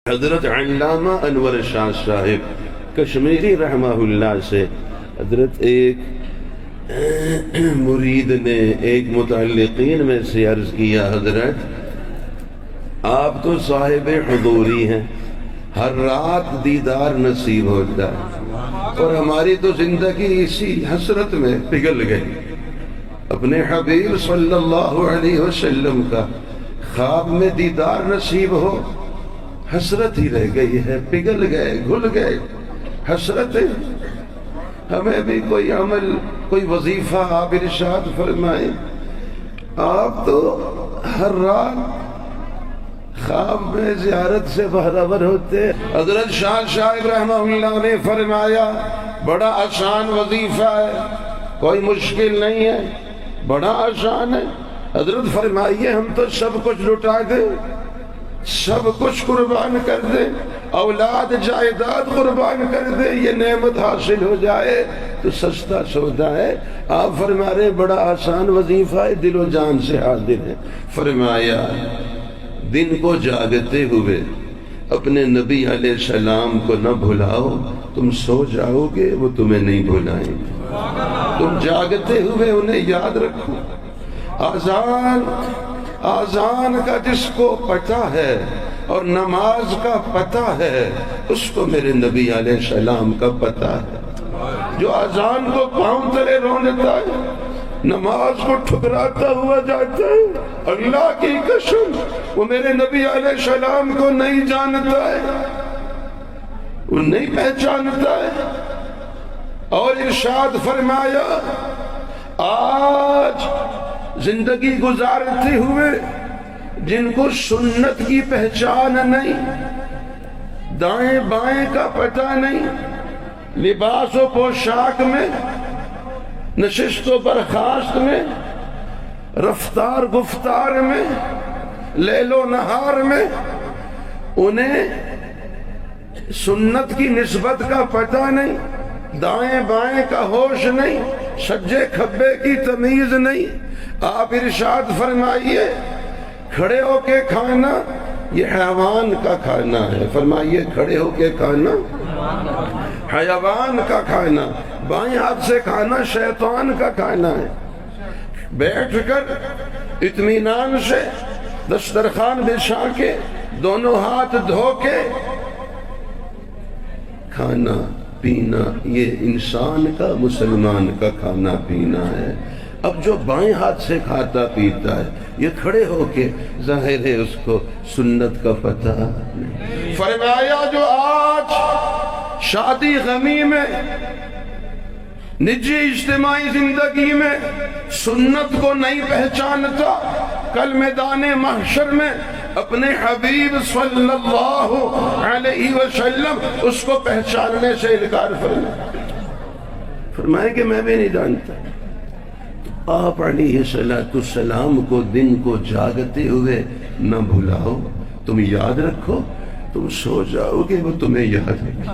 حضرت علامہ انور شاہ صاحب کشمیری رحمہ اللہ سے حضرت ایک مرید نے ایک متعلقین میں سے عرض کیا، حضرت آپ تو صاحب حضوری ہیں، ہر رات دیدار نصیب ہوتا ہے اور ہماری تو زندگی اسی حسرت میں پگھل گئی، اپنے حبیب صلی اللہ علیہ وسلم کا خواب میں دیدار نصیب ہو، حسرت ہی رہ گئی ہے، پگھل گئے، گھل گئے حسرتیں۔ ہمیں بھی کوئی عمل، کوئی وظیفہ آپ ارشاد فرمائیں۔ آپ تو ہر رات خواب میں زیارت سے بہرور ہوتے۔ حضرت شاہ صاحب رحمہ اللہ نے فرمایا بڑا آسان وظیفہ ہے، کوئی مشکل نہیں ہے، بڑا آسان ہے۔ حضرت فرمائیے ہم تو سب کچھ لٹا دیں، سب کچھ قربان کر دیں، اولاد جائیداد قربان کر دیں، یہ نعمت حاصل ہو جائے تو سستا سودا ہے۔ آپ فرما رہے بڑا آسان وظیفہ ہے، دل و جان سے حاضر ہے۔ فرمایا دن کو جاگتے ہوئے اپنے نبی علیہ السلام کو نہ بھلاؤ، تم سو جاؤ گے وہ تمہیں نہیں بھلائیں گے، تم جاگتے ہوئے انہیں یاد رکھو۔ آذان کا جس کو پتہ ہے اور نماز کا پتہ ہے اس کو میرے نبی علیہ السلام کا پتہ ہے۔ جو آذان کو پاؤں تلے رونتا ہے، نماز کو ٹھکراتا ہوا جاتا ہے، اللہ کی قسم وہ میرے نبی علیہ السلام کو نہیں جانتا ہے، وہ نہیں پہچانتا ہے۔ اور ارشاد فرمایا آج زندگی گزارتے ہوئے جن کو سنت کی پہچان نہیں، دائیں بائیں کا پتہ نہیں، لباس و پوشاک میں، نشست و برخاست میں، رفتار گفتار میں، لیل و نہار میں، انہیں سنت کی نسبت کا پتہ نہیں، دائیں بائیں کا ہوش نہیں، سجے کھبے کی تمیز نہیں۔ آپ ارشاد فرمائیے کھڑے ہو کے کھانا یہ حیوان کا کھانا ہے، فرمائیے کھڑے ہو کے کھانا حیوان کا کھانا، بائیں ہاتھ سے کھانا شیطان کا کھانا ہے۔ بیٹھ کر اطمینان سے دسترخوان بچھا کے دونوں ہاتھ دھو کے کھانا پینا یہ انسان کا، مسلمان کا کھانا پینا ہے۔ اب جو بائیں ہاتھ سے کھاتا پیتا ہے یہ کھڑے ہو کے ظاہر ہے اس کو سنت کا پتہ نہیں۔ فرمایا جو آج شادی غمی میں، نجی اجتماعی زندگی میں سنت کو نہیں پہچانتا، کل میدان محشر میں اپنے حبیب صلی اللہ علیہ وسلم اس کو پہچاننے سے انکار فرمائے کہ میں بھی نہیں جانتا۔ آپ علیہ السلام کو دن کو جاگتے ہوئے نہ بھلاؤ، تم یاد رکھو، تم سو جاؤ گے وہ تمہیں یاد رکھے۔